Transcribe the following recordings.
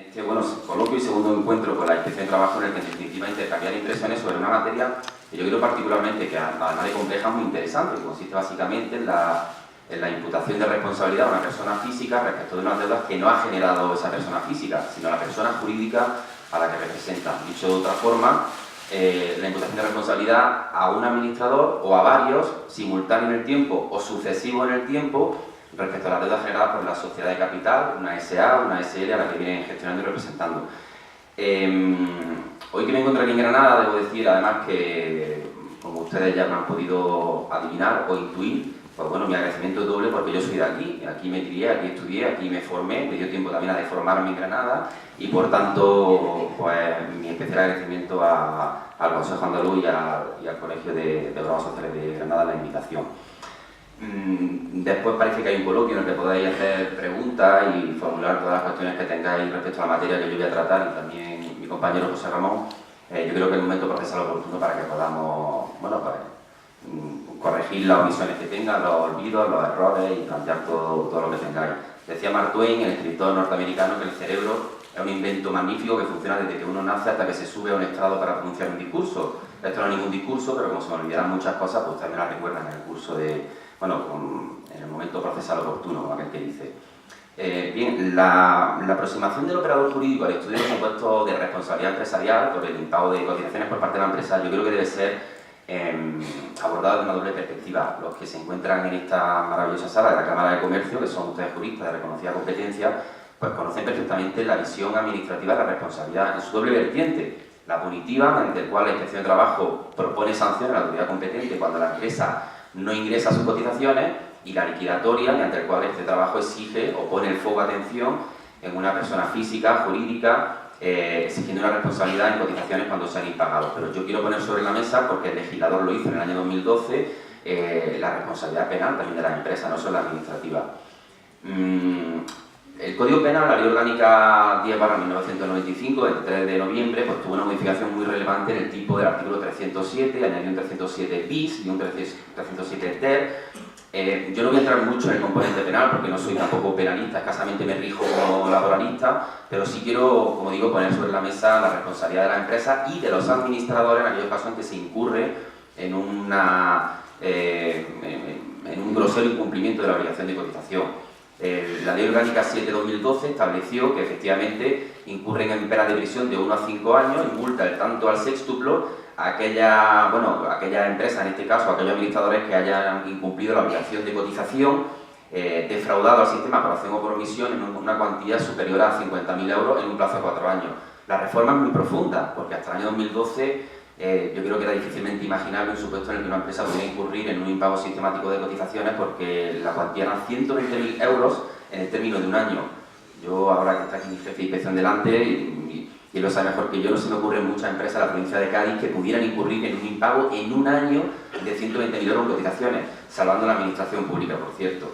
este coloquio y segundo encuentro con la Inspección de Trabajo en el que en definitiva intercambiar impresiones sobre una materia que yo creo particularmente que además de compleja es muy interesante, que consiste básicamente en la imputación de responsabilidad a una persona física respecto de unas deudas que no ha generado esa persona física, sino la persona jurídica a la que representa. Dicho de otra forma, la imputación de responsabilidad a un administrador o a varios, simultáneo en el tiempo o sucesivo en el tiempo, respecto a las deudas generadas por la sociedad de capital, una SA, una SL, a la que vienen gestionando y representando. Hoy que me encuentro aquí en Granada, debo decir además que, como ustedes ya me han podido adivinar o intuir, pues bueno, mi agradecimiento es doble porque yo soy de aquí me crié, aquí estudié, aquí me formé, me dio tiempo también a deformarme en Granada y por tanto, pues mi especial agradecimiento al Consejo Andaluz y al Colegio de Abogados Sociales de Granada la invitación. Después parece que hay un coloquio en el que podáis hacer preguntas y formular todas las cuestiones que tengáis respecto a la materia que yo voy a tratar y también mi compañero José Ramón. Yo creo que es el momento procesal oportuno para que podamos, corregir las omisiones que tengan, los olvidos, los errores y plantear todo lo que tengáis. Decía Mark Twain, el escritor norteamericano, que el cerebro es un invento magnífico que funciona desde que uno nace hasta que se sube a un estrado para pronunciar un discurso. Esto no es ningún discurso, pero como se me olvidarán muchas cosas, pues ustedes me las recuerdan en el curso en el momento procesal oportuno, como aquel que dice. Bien, la aproximación del operador jurídico al estudio de supuestos de responsabilidad empresarial por el impago de cotizaciones por parte de la empresa, yo creo que debe ser abordada de una doble perspectiva. Los que se encuentran en esta maravillosa sala de la Cámara de Comercio, que son ustedes juristas de reconocida competencia, pues conocen perfectamente la visión administrativa de la responsabilidad en su doble vertiente. La punitiva, mediante el cual la Inspección de Trabajo propone sanción a la autoridad competente cuando la empresa no ingresa sus cotizaciones, y la liquidatoria, mediante el cual este trabajo exige o pone el foco de atención en una persona física, jurídica, exigiendo una responsabilidad en cotizaciones cuando sean impagados. Pero yo quiero poner sobre la mesa, porque el legislador lo hizo en el año 2012, la responsabilidad penal también de las empresas, no solo la administrativa. El Código Penal, la Ley Orgánica 10/1995, el 3 de noviembre, pues tuvo una modificación muy relevante en el tipo del artículo 307, añadió un 307 bis y un 307 ter. Yo no voy a entrar mucho en el componente penal porque no soy tampoco penalista, escasamente me rijo como laboralista, pero sí quiero, como digo, poner sobre la mesa la responsabilidad de la empresa y de los administradores en aquellos casos en que se incurre en un grosero incumplimiento de la obligación de cotización. La Ley Orgánica 7/2012 estableció que efectivamente incurren en pena de prisión de 1 a 5 años y multa del tanto al sextuplo aquella empresa, en este caso, aquellos administradores que hayan incumplido la obligación de cotización, defraudado al sistema por acción o por omisión en una cuantía superior a 50.000 euros en un plazo de 4 años. La reforma es muy profunda, porque hasta el año 2012 yo creo que era difícilmente imaginable un supuesto en el que una empresa pudiera incurrir en un impago sistemático de cotizaciones porque la cuantía eran 120.000 euros en el término de un año. Yo, ahora que está aquí mi jefe de inspección delante, y él lo sabe mejor que yo, no se me ocurren muchas empresas de la provincia de Cádiz que pudieran incurrir en un impago en un año de 120.000 euros en cotizaciones, salvando la administración pública, por cierto.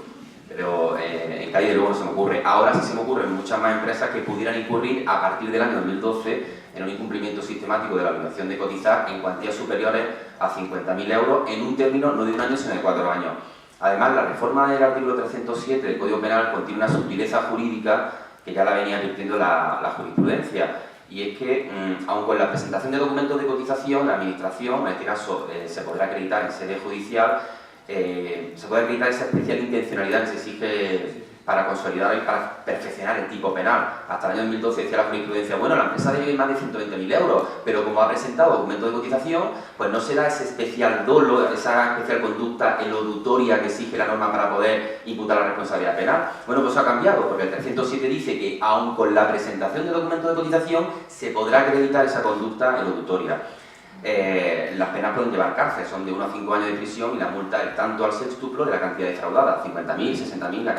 Pero en Cádiz, de luego, no se me ocurre. Ahora sí se me ocurren muchas más empresas que pudieran incurrir a partir del año 2012 en un incumplimiento sistemático de la obligación de cotizar en cuantías superiores a 50.000 euros en un término no de un año, sino de 4 años. Además, la reforma del artículo 307 del Código Penal contiene una sutileza jurídica que ya la venía advirtiendo la jurisprudencia. Y es que, aun con la presentación de documentos de cotización, la Administración, en este caso se podrá acreditar en sede judicial, se puede acreditar esa especial intencionalidad que se exige para consolidar y para perfeccionar el tipo penal. Hasta el año 2012 decía la jurisprudencia, bueno, la empresa debe más de 120.000 euros, pero como ha presentado documentos de cotización, pues no será ese especial dolo, esa especial conducta elodutoria que exige la norma para poder imputar la responsabilidad penal. Bueno, pues eso ha cambiado, porque el 307 dice que aun con la presentación de documentos de cotización se podrá acreditar esa conducta elodutoria. Las penas pueden llevar cárcel, son de 1 a 5 años de prisión y la multa es tanto al sextuplo de la cantidad defraudada, 50.000, 60.000, la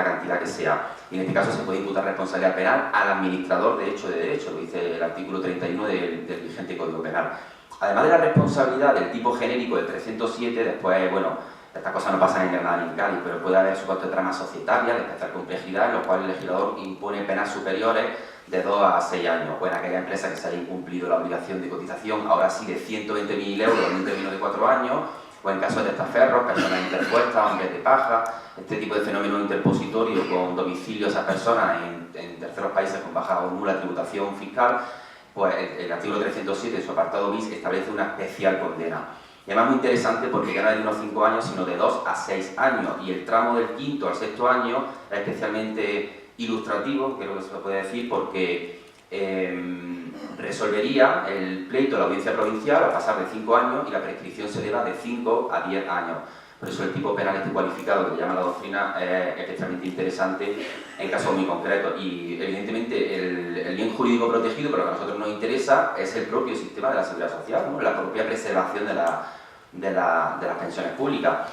cantidad que sea. Y en este caso se puede imputar responsabilidad penal al administrador de hecho de derecho, lo dice el artículo 31 del vigente Código Penal. Además de la responsabilidad del tipo genérico del 307, después, bueno, estas cosas no pasan en Granada ni en Cádiz, pero puede haber supuestos de tramas societarias de especial complejidad, en los cuales el legislador impone penas superiores de 2 a 6 años. Pues en aquella empresa que se haya incumplido la obligación de cotización, ahora sí de 120.000 euros en un término de 4 años, o en caso de testaferros, personas interpuestas, hombres de paja, este tipo de fenómenos interpositorios con domicilio a esas personas en terceros países con baja o nula tributación fiscal, pues el artículo 307 en su apartado bis establece una especial condena. Y además muy interesante porque ya no es de unos 5 años, sino de 2 a 6 años, y el tramo del 5º al 6º año es especialmente ilustrativo, creo que se lo puede decir, porque resolvería el pleito de la audiencia provincial al pasar de 5 años y la prescripción se eleva de 5 a 10 años. Por eso el tipo penal este cualificado que llama la doctrina es especialmente interesante en casos muy concretos. Y evidentemente el bien jurídico protegido, pero lo que a nosotros nos interesa, es el propio sistema de la seguridad social, ¿no? La propia preservación de las pensiones públicas.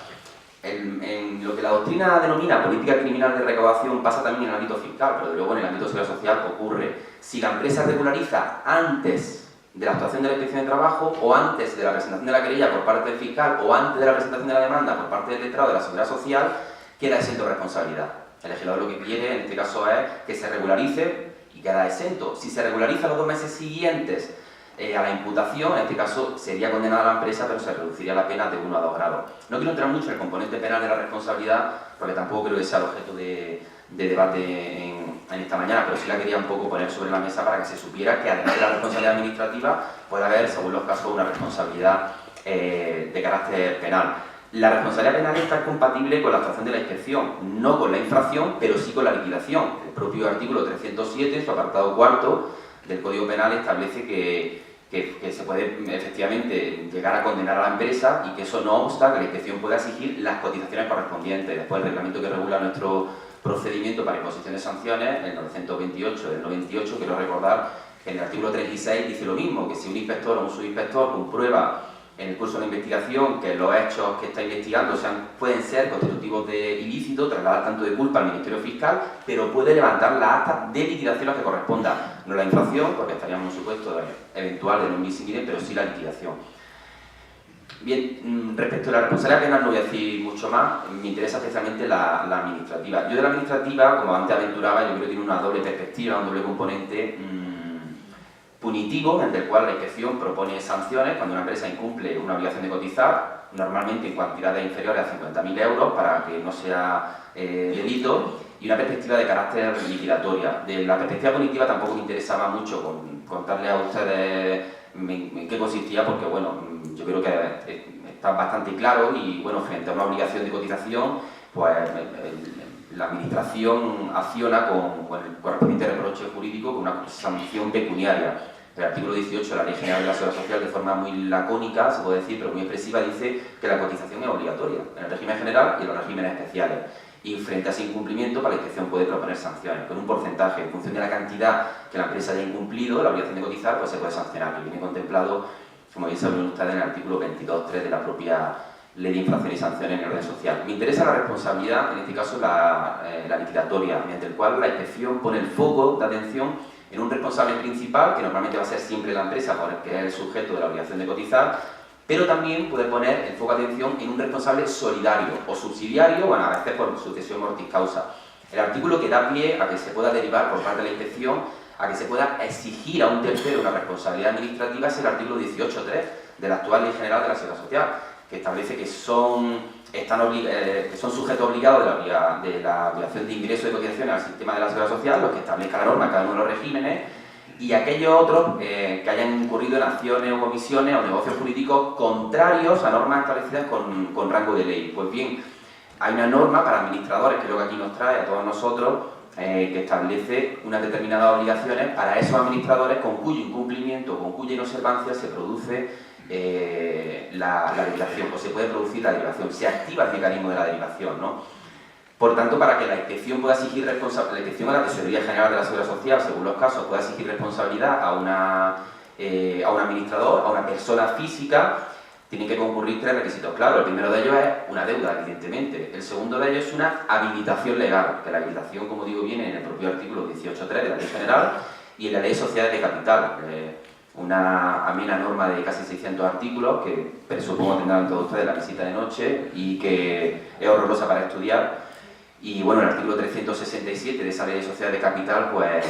En lo que la doctrina denomina política criminal de recaudación pasa también en el ámbito fiscal, pero luego en el ámbito de seguridad social ocurre. Si la empresa regulariza antes de la actuación de la inspección de trabajo, o antes de la presentación de la querella por parte del fiscal, o antes de la presentación de la demanda por parte del letrado de la seguridad social, queda exento de responsabilidad. El legislador lo que quiere en este caso es que se regularice y queda exento. Si se regulariza los 2 meses siguientes a la imputación, en este caso sería condenada la empresa, pero se reduciría la pena de 1 a 2 grados. No quiero entrar mucho en el componente penal de la responsabilidad, porque tampoco creo que sea el objeto de debate en esta mañana, pero sí la quería un poco poner sobre la mesa para que se supiera que además de la responsabilidad administrativa puede haber, según los casos, una responsabilidad de carácter penal. La responsabilidad penal está compatible con la actuación de la inspección, no con la infracción, pero sí con la liquidación. El propio artículo 307, su apartado 4 del Código Penal, establece que se puede efectivamente llegar a condenar a la empresa y que eso no obsta que la inspección pueda exigir las cotizaciones correspondientes. Después el reglamento que regula nuestro procedimiento para imposición de sanciones, el 928 del 98, quiero recordar que en el artículo 36 dice lo mismo, que si un inspector o un subinspector comprueba en el curso de la investigación que los hechos que está investigando pueden ser constitutivos de ilícito, trasladar tanto de culpa al Ministerio Fiscal, pero puede levantar la acta de liquidación a que corresponda, no la infracción, porque estaríamos en un supuesto eventual de no invisible, pero sí la liquidación. Bien, respecto a la responsabilidad penal no voy a decir mucho más, me interesa especialmente la administrativa. Yo de la administrativa, como antes aventuraba, yo creo que tiene una doble perspectiva, un doble componente punitivo, en el cual la inspección propone sanciones cuando una empresa incumple una obligación de cotizar, normalmente en cantidades inferiores a 50.000 euros para que no sea delito, y una perspectiva de carácter liquidatoria. De la perspectiva punitiva tampoco me interesaba mucho contarle a ustedes en qué consistía, porque bueno, yo creo que está bastante claro y bueno, frente a una obligación de cotización, pues la administración acciona con el correspondiente reproche jurídico con una sanción pecuniaria. El artículo 18 de la Ley General de la Seguridad Social, de forma muy lacónica, se puede decir, pero muy expresiva, dice que la cotización es obligatoria en el régimen general y en los regímenes especiales. Y frente a ese incumplimiento, la inspección puede proponer sanciones con un porcentaje en función de la cantidad que la empresa haya incumplido, la obligación de cotizar, pues se puede sancionar, que viene contemplado, como bien saben ustedes, en el artículo 22.3 de la propia Ley de Infracciones y Sanciones en el orden social. Me interesa la responsabilidad, en este caso la liquidatoria, mediante el cual la inspección pone el foco de atención en un responsable principal, que normalmente va a ser siempre la empresa, porque es el sujeto de la obligación de cotizar, pero también puede poner el foco de atención en un responsable solidario o subsidiario, bueno, a veces por sucesión mortis causa. El artículo que da pie a que se pueda derivar por parte de la inspección a que se pueda exigir a un tercero una responsabilidad administrativa es el artículo 18.3 de la actual Ley General de la Seguridad Social, que establece que son sujetos obligados de la obligación de ingreso de cotizaciones al sistema de la Seguridad Social, los que establezca la norma en cada uno de los regímenes, y aquellos otros que hayan incurrido en acciones o comisiones o negocios jurídicos contrarios a normas establecidas con rango de ley. Pues bien, hay una norma para administradores, que es lo que aquí nos trae a todos nosotros, que establece unas determinadas obligaciones para esos administradores con cuyo incumplimiento, con cuya inobservancia se produce la derivación, o se puede producir la derivación, se activa el mecanismo de la derivación, ¿no? Por tanto, para que la inspección pueda exigir responsabilidad, la inspección a la Tesorería General de la Seguridad Social, según los casos, pueda exigir responsabilidad a un administrador, a una persona física, tienen que concurrir 3 requisitos claros. El primero de ellos es una deuda, evidentemente. El segundo de ellos es una habilitación legal, que la habilitación, como digo, viene en el propio artículo 18.3 de la Ley General y en la Ley de Sociedades de Capital. Una amena norma de casi 600 artículos que presupongo tendrán todos ustedes la visita de noche y que es horrorosa para estudiar. Y bueno, el artículo 367 de esa Ley de Sociedades de Capital pues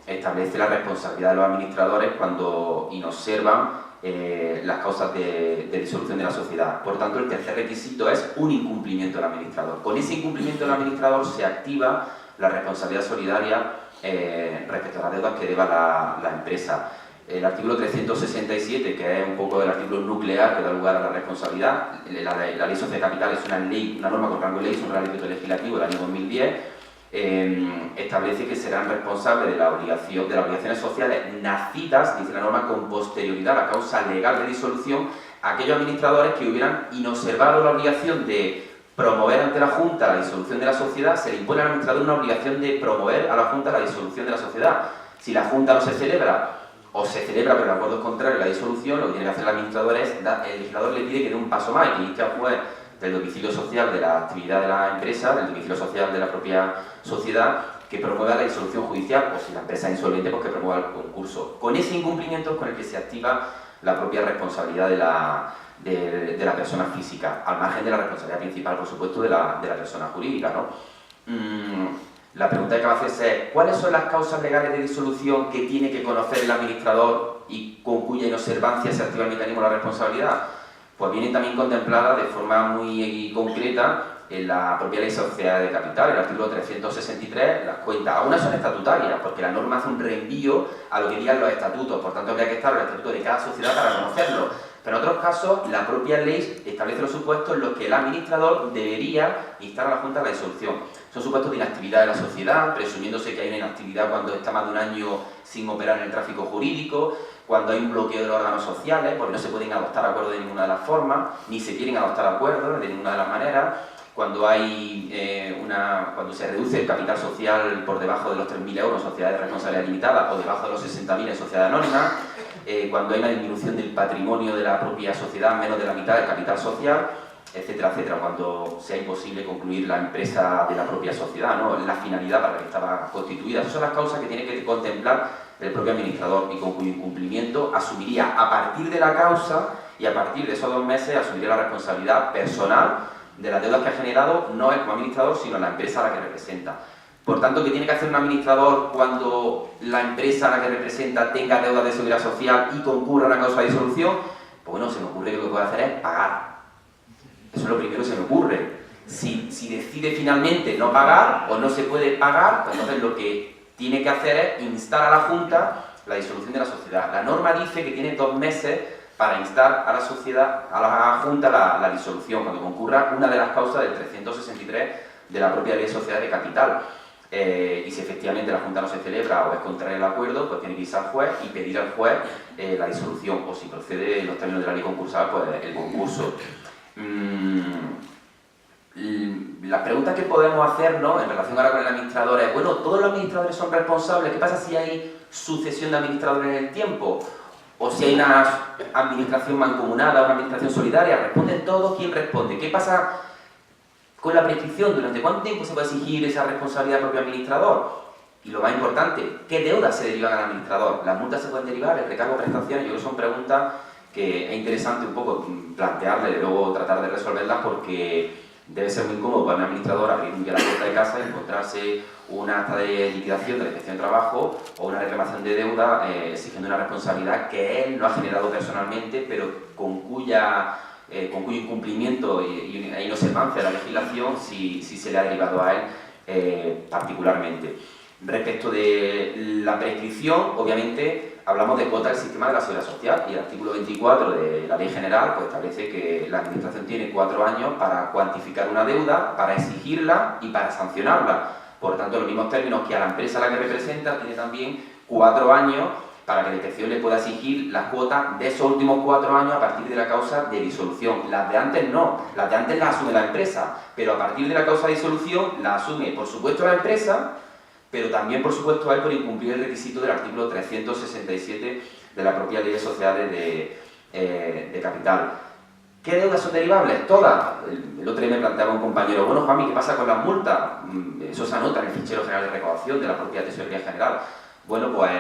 establece la responsabilidad de los administradores cuando inobservan las causas de disolución de la sociedad. Por tanto, el tercer requisito es un incumplimiento del administrador. Con ese incumplimiento del administrador se activa la responsabilidad solidaria respecto a las deudas que deba la empresa. El artículo 367, que es un poco el artículo nuclear que da lugar a la responsabilidad, la Ley Social de Capital es una norma con rango de ley, es un Real Decreto Legislativo del año 2010, establece que serán responsables de las obligaciones sociales nacidas, dice la norma, con posterioridad a la causa legal de disolución, aquellos administradores que hubieran inobservado la obligación de promover ante la Junta la disolución de la sociedad. Se le impone al administrador una obligación de promover a la Junta la disolución de la sociedad. Si la Junta no se celebra, o se celebra pero el acuerdo es contrario a la disolución, lo que tiene que hacer el administrador es, el legislador le pide que dé un paso más y que inste al juez del domicilio social de la actividad de la empresa, del domicilio social de la propia sociedad, que promueva la disolución judicial, o si la empresa es insolvente, pues que promueva el concurso. Con ese incumplimiento es con el que se activa la propia responsabilidad de la persona física, al margen de la responsabilidad principal, por supuesto, de la persona jurídica, ¿no? La pregunta que cabe hacerse es, ¿cuáles son las causas legales de disolución que tiene que conocer el administrador y con cuya inobservancia se activa el mecanismo de la responsabilidad? Pues vienen también contempladas de forma muy concreta en la propia Ley de Sociedades de Capital, el artículo 363 las cuenta. Algunas son estatutarias, porque la norma hace un reenvío a lo que digan los estatutos, por tanto habría que estar en el estatuto de cada sociedad para conocerlo. Pero en otros casos, la propia ley establece los supuestos en los que el administrador debería instar a la Junta a la disolución. Son supuestos de inactividad de la sociedad, presumiéndose que hay una inactividad cuando está más de un año sin operar en el tráfico jurídico, cuando hay un bloqueo de los órganos sociales, porque no se pueden adoptar acuerdos de ninguna de las formas, ni se quieren adoptar acuerdos de ninguna de las maneras, cuando se reduce el capital social por debajo de los 3.000 euros en sociedades de responsabilidad limitada o debajo de los 60.000 en sociedad anónima, cuando hay una disminución del patrimonio de la propia sociedad, menos de la mitad del capital social, etcétera, etcétera, cuando sea imposible concluir la empresa de la propia sociedad, ¿no? La finalidad para la que estaba constituida. Esas son las causas que tiene que contemplar el propio administrador y con cuyo incumplimiento asumiría a partir de la causa y a partir de esos 2 meses asumiría la responsabilidad personal de las deudas que ha generado, no él como administrador, sino la empresa a la que representa. Por tanto, ¿qué tiene que hacer un administrador cuando la empresa a la que representa tenga deudas de seguridad social y concurra a una causa de disolución? Pues bueno, se me ocurre que lo que puede hacer es pagar. Eso es lo primero que se me ocurre. Si decide finalmente no pagar o no se puede pagar, pues entonces lo que tiene que hacer es instar a la Junta la disolución de la sociedad. La norma dice que tiene 2 meses para instar a la sociedad, a la Junta la disolución, cuando concurra una de las causas del 363 de la propia Ley de Sociedades de Capital. Y si efectivamente la Junta no se celebra o es contrario al acuerdo, pues tiene que irse al juez y pedir al juez la disolución, o si procede en los términos de la ley concursal, pues el concurso. Las preguntas que podemos hacernos en relación ahora con el administrador es, bueno, ¿todos los administradores son responsables? ¿Qué pasa si hay sucesión de administradores en el tiempo? ¿O si hay una administración mancomunada, una administración solidaria? ¿Responden todos? ¿Quién responde? ¿Qué pasa con la prescripción? ¿Durante cuánto tiempo se va a exigir esa responsabilidad del propio administrador? Y lo más importante, ¿qué deudas se derivan al administrador? ¿Las multas se pueden derivar? ¿El recargo de prestaciones? Yo creo que son preguntas que es interesante un poco plantearle y luego tratar de resolverlas, porque debe ser muy incómodo para un administrador abrir un día la puerta de casa y encontrarse una acta de liquidación de la inspección de trabajo o una reclamación de deuda exigiendo una responsabilidad que él no ha generado personalmente, pero con cuyo incumplimiento e inobservancia de la legislación sí se le ha derivado a él particularmente. Respecto de la prescripción, obviamente hablamos de cuota del sistema de la seguridad social y el artículo 24 de la Ley General pues establece que la Administración tiene 4 años para cuantificar una deuda, para exigirla y para sancionarla. Por tanto, en los mismos términos que a la empresa a la que representa, tiene también 4 años para que la inspección le pueda exigir las cuotas de esos últimos 4 años a partir de la causa de disolución. Las de antes no, las de antes las asume la empresa, pero a partir de la causa de disolución la asume, por supuesto, la empresa, pero también, por supuesto, hay por incumplir el requisito del artículo 367 de la propia Ley de Sociedades de Capital. ¿Qué deudas son derivables? Todas. El otro día me planteaba un compañero, bueno, Juanmi, ¿qué pasa con las multas? Eso se anota en el fichero general de recaudación de la propia Tesorería General. Bueno, pues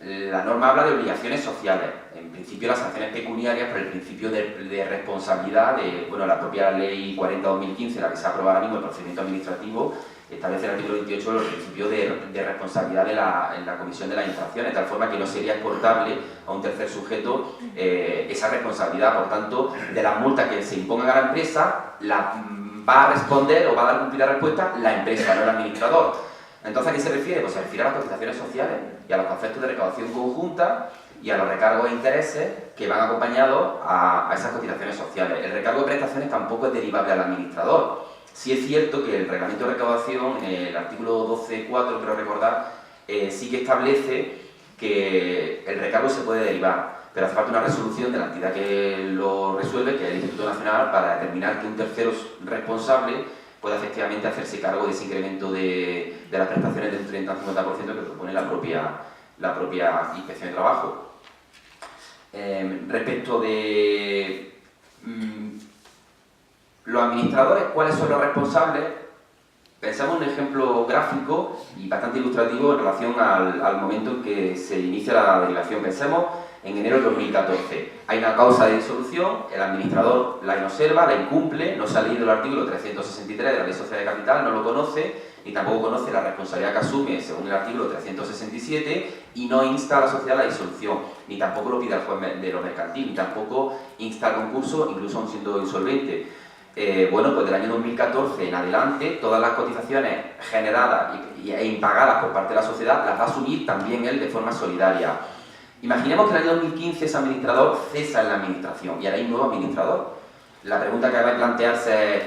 la norma habla de obligaciones sociales. En principio las sanciones pecuniarias, por el principio de responsabilidad de la propia Ley 40/2015, la que se aprueba ahora mismo el procedimiento administrativo, establece el artículo 28 los principios de responsabilidad en la comisión de las infracciones, de tal forma que no sería exportable a un tercer sujeto esa responsabilidad. Por tanto, de las multas que se impongan a la empresa, va a responder o va a dar cumplir la respuesta la empresa, no el administrador. Entonces, ¿a qué se refiere? Pues se refiere a las cotizaciones sociales y a los conceptos de recaudación conjunta y a los recargos e intereses que van acompañados a esas cotizaciones sociales. El recargo de prestaciones tampoco es derivable al administrador. Sí es cierto que el reglamento de recaudación, el artículo 12.4, creo recordar, sí que establece que el recargo se puede derivar, pero hace falta una resolución de la entidad que lo resuelve, que es el Instituto Nacional, para determinar que un tercero responsable pueda efectivamente hacerse cargo de ese incremento de las prestaciones del 30 al 50% que propone la propia Inspección de Trabajo. Respecto de los administradores, ¿cuáles son los responsables? Pensamos en un ejemplo gráfico y bastante ilustrativo en relación al momento en que se inicia la derivación. Pensemos en enero de 2014. Hay una causa de disolución, el administrador la inobserva, la incumple, no se ha leído el artículo 363 de la Ley Social de Capital, no lo conoce, ni tampoco conoce la responsabilidad que asume según el artículo 367 y no insta a la sociedad a la disolución, ni tampoco lo pide al juez de lo mercantil, ni tampoco insta al concurso, incluso aun siendo insolvente. Bueno, pues del año 2014 en adelante, todas las cotizaciones generadas e impagadas por parte de la sociedad las va a asumir también él de forma solidaria. Imaginemos que en el año 2015 ese administrador cesa en la administración y ahora hay un nuevo administrador. La pregunta que hay que plantearse es,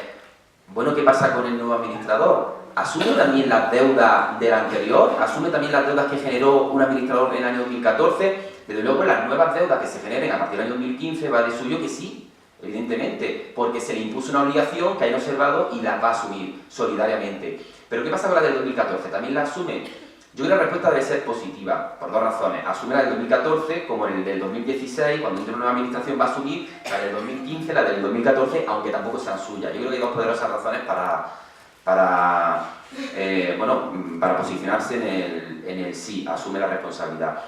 bueno, ¿qué pasa con el nuevo administrador? ¿Asume también las deudas del anterior? ¿Asume también las deudas que generó un administrador en el año 2014? Desde luego, las nuevas deudas que se generen a partir del año 2015 va de suyo que sí, evidentemente, porque se le impuso una obligación que hay observado y las va a asumir solidariamente. ¿Pero qué pasa con la del 2014? ¿También la asume? Yo creo que la respuesta debe ser positiva, por dos razones. Asume la del 2014, como el del 2016, cuando entre una nueva administración va a asumir la del 2015, la del 2014, aunque tampoco sean suyas. Yo creo que hay dos poderosas razones para posicionarse en el sí, asume la responsabilidad.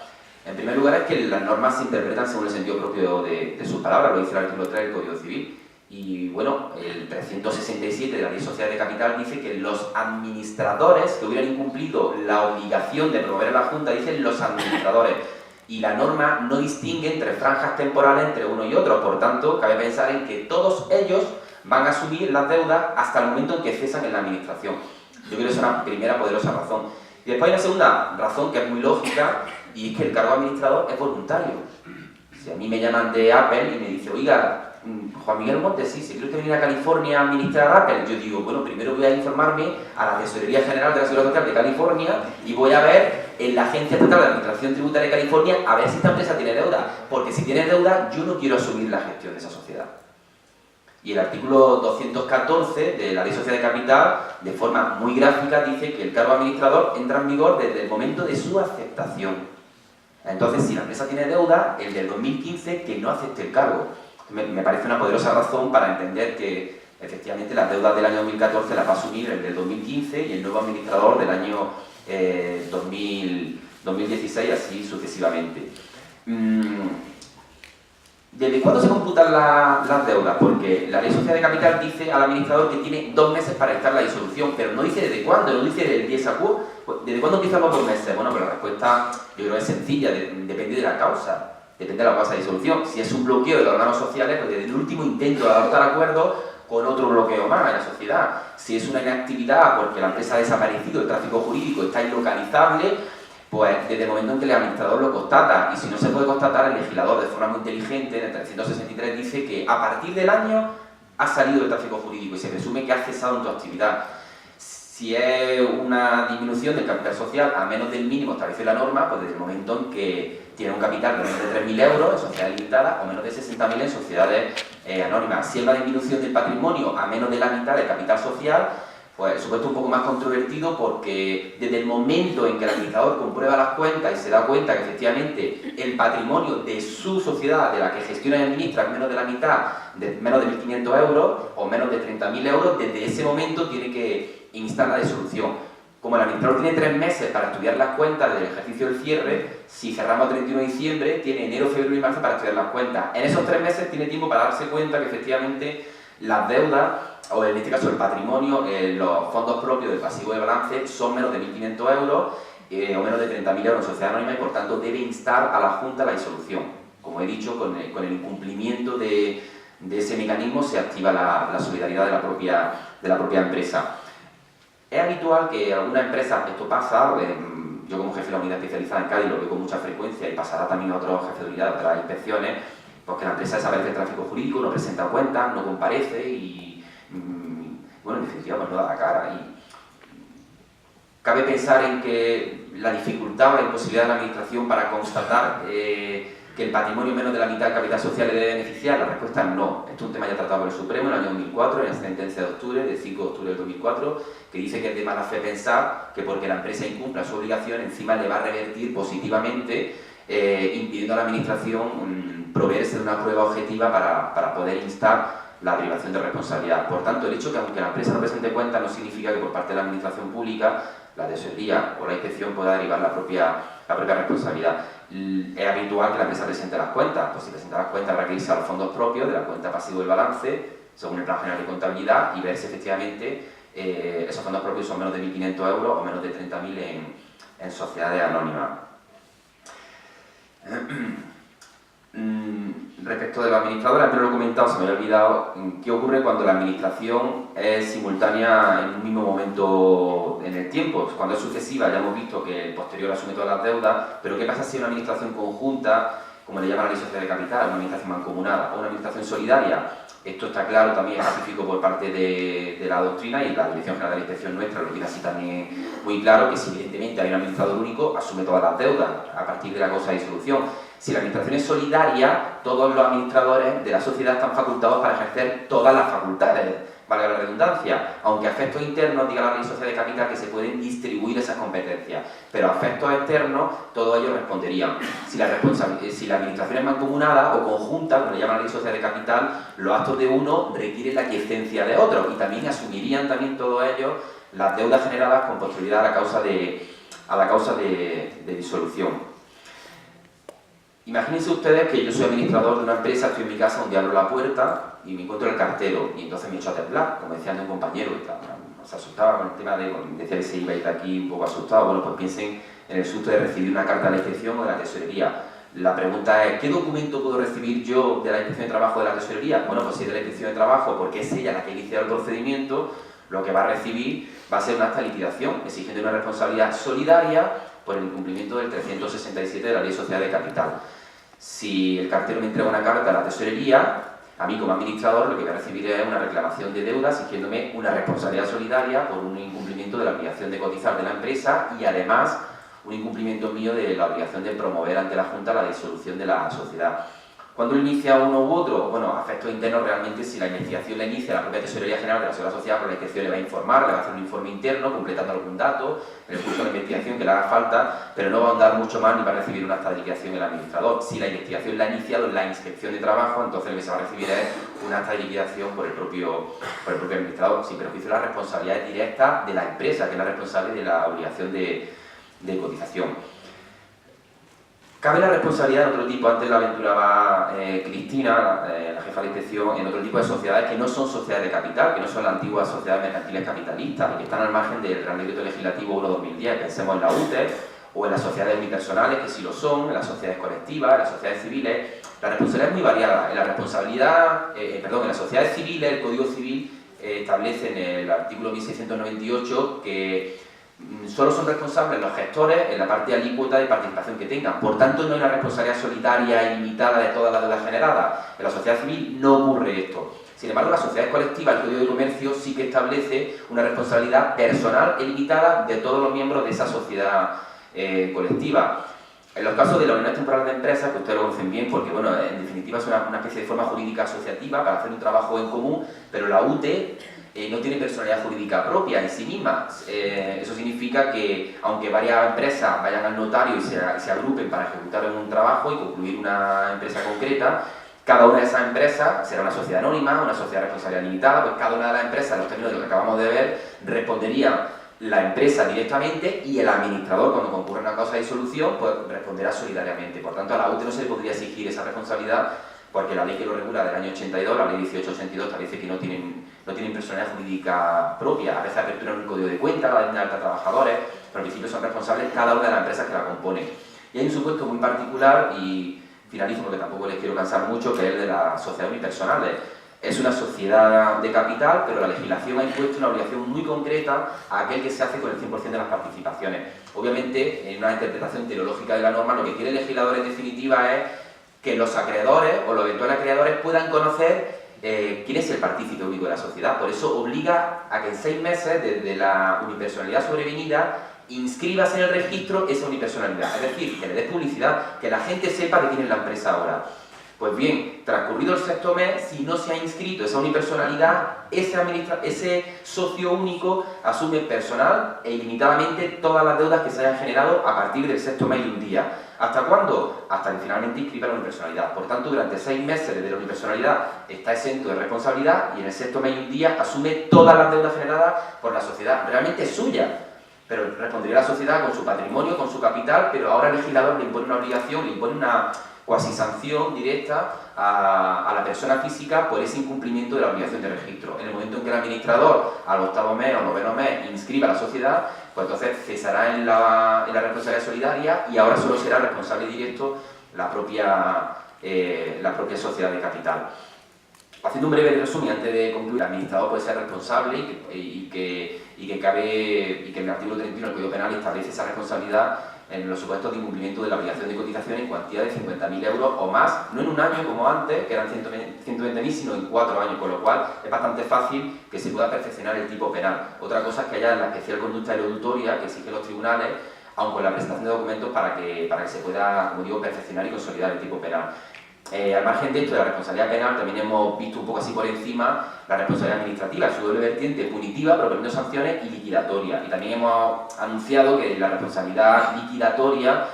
En primer lugar, es que las normas se interpretan según el sentido propio de sus palabras, lo dice el artículo 3 del Código Civil. Y bueno, el 367 de la Ley Social de Capital dice que los administradores que hubieran incumplido la obligación de promover a la Junta, dicen los administradores. Y la norma no distingue entre franjas temporales entre uno y otro, por tanto, cabe pensar en que todos ellos van a asumir las deudas hasta el momento en que cesan en la administración. Yo creo que es una primera poderosa razón. Y después hay una segunda razón que es muy lógica, y es que el cargo administrador es voluntario. Si a mí me llaman de Apple y me dice, oiga, Juan Miguel Montes, sí, si quiere usted venir a California a administrar Apple, yo digo, bueno, primero voy a informarme a la Tesorería General de la Seguridad Social de California y voy a ver en la Agencia Estatal de Administración Tributaria de California a ver si esta empresa tiene deuda, porque si tiene deuda yo no quiero asumir la gestión de esa sociedad. Y el artículo 214 de la Ley Social de Capital, de forma muy gráfica, dice que el cargo administrador entra en vigor desde el momento de su aceptación. Entonces, si la empresa tiene deuda, el del 2015 que no acepte el cargo. Me parece una poderosa razón para entender que efectivamente las deudas del año 2014 las va a asumir el del 2015 y el nuevo administrador del año 2016 y así sucesivamente. ¿Desde cuándo se computan las deudas? Porque la Ley Social de Capital dice al administrador que tiene 2 meses para dictar la disolución, pero no dice desde cuándo, no dice del 10 a quo. ¿Desde cuándo empiezan los 2 meses? Bueno, pues la respuesta yo creo que es sencilla, depende de la causa. Depende de la causa de disolución. Si es un bloqueo de los órganos sociales, pues desde el último intento de adoptar acuerdos con otro bloqueo más en la sociedad. Si es una inactividad porque la empresa ha desaparecido, el tráfico jurídico está ilocalizable, pues desde el momento en que el administrador lo constata. Y si no se puede constatar, el legislador de forma muy inteligente, en el 363, dice que a partir del año ha salido el tráfico jurídico y se presume que ha cesado en tu actividad. Si es una disminución del capital social a menos del mínimo establece la norma, pues desde el momento en que tiene un capital de menos de 3.000 euros en sociedades limitadas o menos de 60.000 en sociedades anónimas. Si es una disminución del patrimonio a menos de la mitad del capital social, pues supuesto un poco más controvertido porque desde el momento en que el administrador comprueba las cuentas y se da cuenta que efectivamente el patrimonio de su sociedad, de la que gestiona y administra, es menos de la mitad, menos de 1.500 euros o menos de 30.000 euros, desde ese momento tiene que instar la disolución. Como el administrador tiene 3 meses para estudiar las cuentas del ejercicio del cierre, si cerramos el 31 de diciembre, tiene enero, febrero y marzo para estudiar las cuentas. En esos 3 meses tiene tiempo para darse cuenta que efectivamente las deudas o en este caso el patrimonio, los fondos propios del pasivo de balance son menos de 1.500 euros o menos de 30.000 euros en sociedad anónima y por tanto debe instar a la Junta la disolución. Como he dicho, con el incumplimiento de ese mecanismo se activa la solidaridad de la propia empresa. Es habitual que algunas empresas, esto pasa, yo como jefe de la unidad especializada en Cádiz lo veo con mucha frecuencia y pasará también a otros jefes de unidad, a otras inspecciones, porque la empresa desaparece el tráfico jurídico, no presenta cuentas, no comparece y, bueno, en definitiva, pues no da la cara. Y cabe pensar en que la dificultad o la imposibilidad de la administración para constatar que el patrimonio menos de la mitad del capital social le debe beneficiar. La respuesta es no. Esto es un tema ya tratado por el Supremo en el año 2004, en la sentencia de octubre, del 5 de octubre del 2004, que dice que es de mala fe pensar que porque la empresa incumpla su obligación, encima le va a revertir positivamente, impidiendo a la administración proveerse de una prueba objetiva para poder instar la derivación de responsabilidad. Por tanto, el hecho que aunque la empresa no presente cuenta no significa que por parte de la administración pública la tesorería o la inspección pueda derivar la propia responsabilidad. Es habitual que la empresa presente las cuentas, pues si presenta las cuentas habrá que irse a los fondos propios de la cuenta pasivo del balance, según el Plan General de Contabilidad, y ver si efectivamente esos fondos propios son menos de 1.500 euros o menos de 30.000 en sociedades anónimas. Respecto de los administradores, antes lo he comentado, se me había olvidado, ¿qué ocurre cuando la administración es simultánea en un mismo momento en el tiempo? Cuando es sucesiva, ya hemos visto que el posterior asume todas las deudas, pero ¿qué pasa si es una administración conjunta, como le llaman a la ley social de capital, una administración mancomunada, o una administración solidaria? Esto está claro, también es específico por parte de la doctrina y la Dirección General de la Inspección nuestra lo tiene así también muy claro, que si evidentemente hay un administrador único, asume todas las deudas a partir de la causa de disolución. Si la administración es solidaria, todos los administradores de la sociedad están facultados para ejercer todas las facultades, valga la redundancia, aunque a efectos internos diga la ley social de capital que se pueden distribuir esas competencias, pero a efectos externos todos ellos responderían. Si la administración es mancomunada o conjunta, como le llaman la ley social de capital, los actos de uno requieren la quiesencia de otro y también asumirían todos ellos las deudas generadas con posterioridad a la causa de disolución. Imagínense ustedes que yo soy administrador de una empresa, estoy en mi casa, un día abro la puerta y me encuentro el cartero y entonces me echo a temblar, como decía un compañero, se asustaba con el tema decía que se iba a ir de aquí un poco asustado. Bueno, pues piensen en el susto de recibir una carta de la inspección o de la tesorería. La pregunta es, ¿qué documento puedo recibir yo de la inspección de trabajo de la tesorería? Bueno, pues si es de la inspección de trabajo, porque es ella la que ha iniciado el procedimiento, lo que va a recibir va a ser un acta de liquidación, exigiendo una responsabilidad solidaria por el incumplimiento del 367 de la Ley Social de Capital. Si el cartero me entrega una carta a la tesorería, a mí como administrador lo que voy a recibir es una reclamación de deuda exigiéndome una responsabilidad solidaria por un incumplimiento de la obligación de cotizar de la empresa y además un incumplimiento mío de la obligación de promover ante la Junta la disolución de la sociedad. ¿Cuándo inicia uno u otro? Bueno, a efectos internos realmente si la investigación la inicia la propia Tesorería General de la Seguridad Social, pues la inspección le va a informar, le va a hacer un informe interno completando algún dato en el curso de la investigación que le haga falta, pero no va a ahondar mucho más ni va a recibir una acta de liquidación el administrador. Si la investigación la ha iniciado en la inspección de trabajo, entonces lo que se va a recibir es una acta de liquidación por el propio administrador, sin perjuicio de la responsabilidad directa de la empresa, que es la responsable de la obligación de cotización. Cabe la responsabilidad en otro tipo, antes la aventuraba Cristina, la jefa de inspección, en otro tipo de sociedades que no son sociedades de capital, que no son las antiguas sociedades mercantiles capitalistas y que están al margen del Real Decreto Legislativo 1/2010. Pensemos en la UTE o en las sociedades unipersonales, que sí lo son, en las sociedades colectivas, en las sociedades civiles. La responsabilidad es muy variada. En las sociedades civiles, el Código Civil establece en el artículo 1698 que solo son responsables los gestores en la parte alícuota de participación que tengan. Por tanto, no hay una responsabilidad solidaria y limitada de todas las deudas generadas. En la sociedad civil no ocurre esto. Sin embargo, en las sociedades colectivas, el Código de Comercio sí que establece una responsabilidad personal e limitada de todos los miembros de esa sociedad colectiva. En los casos de la unidad temporal de empresas, que ustedes lo conocen bien, porque bueno, en definitiva es una especie de forma jurídica asociativa para hacer un trabajo en común, pero la UTE no tiene personalidad jurídica propia en sí misma. Eso significa que, aunque varias empresas vayan al notario y se agrupen para ejecutar un trabajo y concluir una empresa concreta, cada una de esas empresas será una sociedad anónima, una sociedad de responsabilidad limitada, pues cada una de las empresas, en los términos de lo que acabamos de ver, respondería la empresa directamente y el administrador, cuando concurra una causa de disolución, pues responderá solidariamente. Por tanto, a la UTE no se le podría exigir esa responsabilidad porque la ley que lo regula del año 82, la ley 1882, establece que no tienen personalidad jurídica propia. A veces aperturan un código de cuenta, la de alta trabajadores, pero en principio son responsables cada una de las empresas que la componen. Y hay un supuesto muy particular, y finalizo porque tampoco les quiero cansar mucho, que es el de las sociedades unipersonales. Es una sociedad de capital, pero la legislación ha impuesto una obligación muy concreta a aquel que se hace con el 100% de las participaciones. Obviamente, en una interpretación teleológica de la norma, lo que quiere el legislador en definitiva es que los acreedores o los eventuales acreedores puedan conocer quién es el partícipe único de la sociedad. Por eso obliga a que en 6 meses, desde la unipersonalidad sobrevenida, inscribas en el registro esa unipersonalidad. Es decir, que le des publicidad, que la gente sepa de quién es la empresa ahora. Pues bien, transcurrido el 6º mes, si no se ha inscrito esa unipersonalidad, ese socio único asume personal e ilimitadamente todas las deudas que se hayan generado a partir del 6º mes y un día. ¿Hasta cuándo? Hasta que finalmente inscriba la unipersonalidad. Por tanto, durante 6 meses desde la unipersonalidad está exento de responsabilidad y en el 6º mes y un día asume todas las deudas generadas por la sociedad. Realmente es suya, pero respondería la sociedad con su patrimonio, con su capital, pero ahora el legislador le impone una obligación, le impone una cuasi sanción directa a la persona física por ese incumplimiento de la obligación de registro. En el momento en que el administrador, al 8º mes o 9º mes, inscriba a la sociedad, pues entonces cesará en la responsabilidad solidaria y ahora solo será responsable directo la propia sociedad de capital. Haciendo un breve resumen antes de concluir, el administrador puede ser responsable y que el artículo 31 del Código Penal establece esa responsabilidad en los supuestos de incumplimiento de la obligación de cotización en cuantía de 50.000 euros o más, no en un año como antes, que eran 120.000, sino en 4 años, con lo cual es bastante fácil que se pueda perfeccionar el tipo penal. Otra cosa es que haya la especial conducta eludutoria que exigen los tribunales, aun con la presentación de documentos para que se pueda, como digo, perfeccionar y consolidar el tipo penal. Al margen de esto, de la responsabilidad penal, también hemos visto un poco así por encima la responsabilidad administrativa, su doble vertiente punitiva, proponiendo sanciones, y liquidatoria. Y también hemos anunciado que la responsabilidad liquidatoria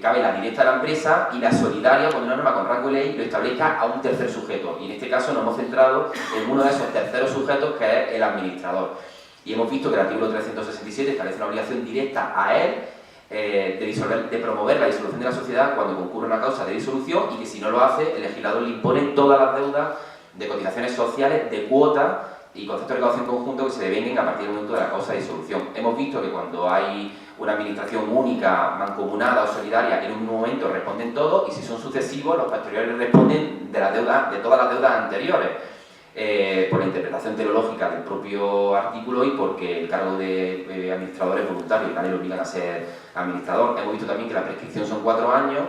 cabe la directa de la empresa y la solidaria cuando una norma con rango de ley lo establezca a un tercer sujeto. Y en este caso nos hemos centrado en uno de esos terceros sujetos, que es el administrador. Y hemos visto que el artículo 367 establece una obligación directa a él de promover la disolución de la sociedad cuando concurre una causa de disolución, y que si no lo hace, el legislador le impone todas las deudas de cotizaciones sociales, de cuota y conceptos de recaudación conjunto que se devenguen a partir del momento de la causa de disolución. Hemos visto que cuando hay una administración única, mancomunada o solidaria, en un momento responden todos, y si son sucesivos, los posteriores responden de todas las deudas anteriores. Por la interpretación teleológica del propio artículo y porque el cargo de administrador es voluntario y nadie le obligan a ser administrador. Hemos visto también que la prescripción son 4 años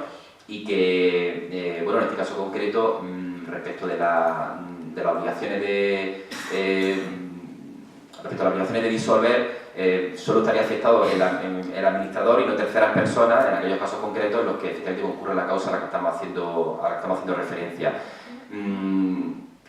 y que, bueno, en este caso concreto, respecto de las obligaciones de disolver, solo estaría afectado el administrador y no terceras personas en aquellos casos concretos en los que efectivamente concurre la causa a la que estamos haciendo referencia.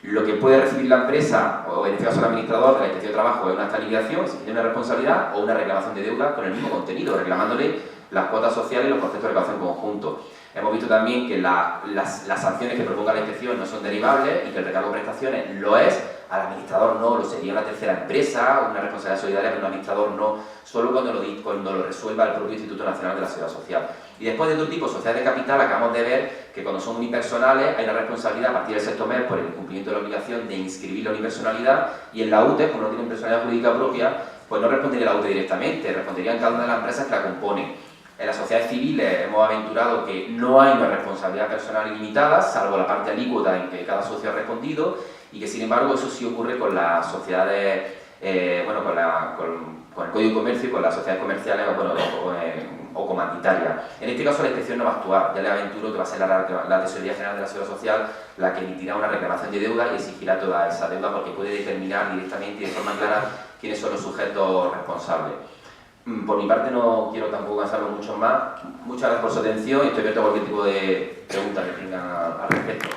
Lo que puede recibir la empresa, o en este caso el administrador de la Inspección de Trabajo, es una liquidación, exigiendo una responsabilidad o una reclamación de deuda con el mismo contenido, reclamándole las cuotas sociales y los conceptos de recaudación conjunto. Hemos visto también que las sanciones que proponga la inspección no son derivables y que el recargo de prestaciones lo es, al administrador no, lo sería una tercera empresa, una responsabilidad solidaria, pero un administrador no, solo cuando lo resuelva el propio Instituto Nacional de la Seguridad Social. Y después de otro tipo, sociedades de capital, acabamos de ver que cuando son unipersonales hay una responsabilidad a partir del 6º mes por el incumplimiento de la obligación de inscribir la unipersonalidad, y en la UTE, como no tienen personalidad jurídica propia, pues no respondería la UTE directamente, responderían cada una de las empresas que la componen. En las sociedades civiles hemos aventurado que no hay una responsabilidad personal ilimitada, salvo la parte alícuota en que cada socio ha respondido, y que sin embargo eso sí ocurre con las sociedades, con el Código de Comercio y con las sociedades comerciales o comunitarias. En este caso la inspección no va a actuar, ya le aventuro que va a ser la Tesorería General de la Seguridad Social la que emitirá una reclamación de deuda y exigirá toda esa deuda, porque puede determinar directamente y de forma clara quiénes son los sujetos responsables. Por mi parte no quiero tampoco cansarlo mucho más. Muchas gracias por su atención y estoy abierto a cualquier tipo de pregunta que tengan al respecto.